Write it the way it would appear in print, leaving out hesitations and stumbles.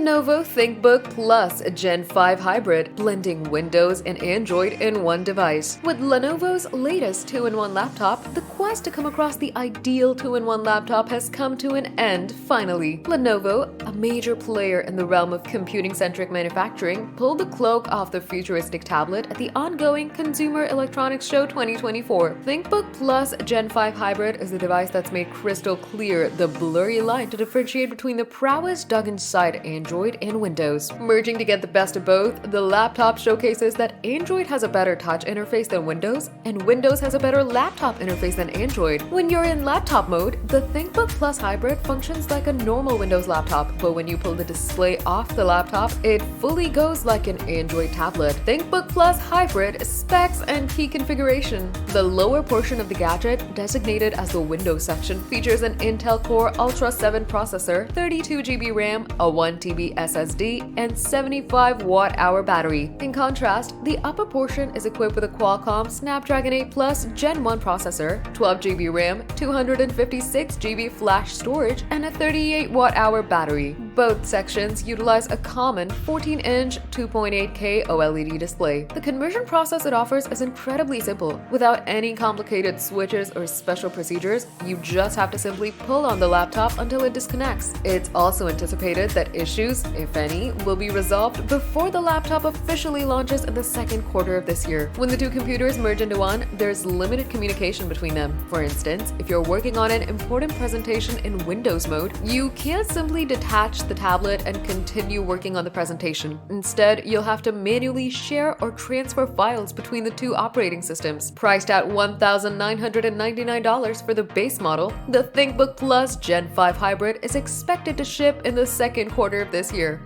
Lenovo ThinkBook Plus Gen 5 Hybrid, blending Windows and Android in one device. With Lenovo's latest 2-in-1 laptop, the quest to come across the ideal 2-in-1 laptop has come to an end finally. Lenovo, a major player in the realm of computing-centric manufacturing, pulled the cloak off the futuristic tablet at the ongoing Consumer Electronics Show 2024. ThinkBook Plus Gen 5 Hybrid is the device that's made crystal clear the blurry line to differentiate between the prowess dug inside Android and Windows. Merging to get the best of both, the laptop showcases that Android has a better touch interface than Windows, and Windows has a better laptop interface than Android. When you're in laptop mode, the ThinkBook Plus Hybrid functions like a normal Windows laptop, but when you pull the display off the laptop, it fully goes like an Android tablet. ThinkBook Plus Hybrid specs and key configuration. The lower portion of the gadget, designated as the Windows section, features an Intel Core Ultra 7 processor, 32GB RAM, a 1TB SSD, and 75 watt-hour battery. In contrast, the upper portion is equipped with a Qualcomm Snapdragon 8 Plus Gen 1 processor, 12GB RAM, 256GB flash storage, and a 38 watt-hour battery. Both sections utilize a common 14-inch 2.8K OLED display. The conversion process it offers is incredibly simple. Without any complicated switches or special procedures, you just have to simply pull on the laptop until it disconnects. It's also anticipated that issues, if any, will be resolved before the laptop officially launches in the second quarter of this year. When the two computers merge into one, there's limited communication between them. For instance, if you're working on an important presentation in Windows mode, you can't simply detach the tablet and continue working on the presentation. Instead, you'll have to manually share or transfer files between the two operating systems. Priced at $1,999 for the base model, the ThinkBook Plus Gen 5 Hybrid is expected to ship in the second quarter of this year.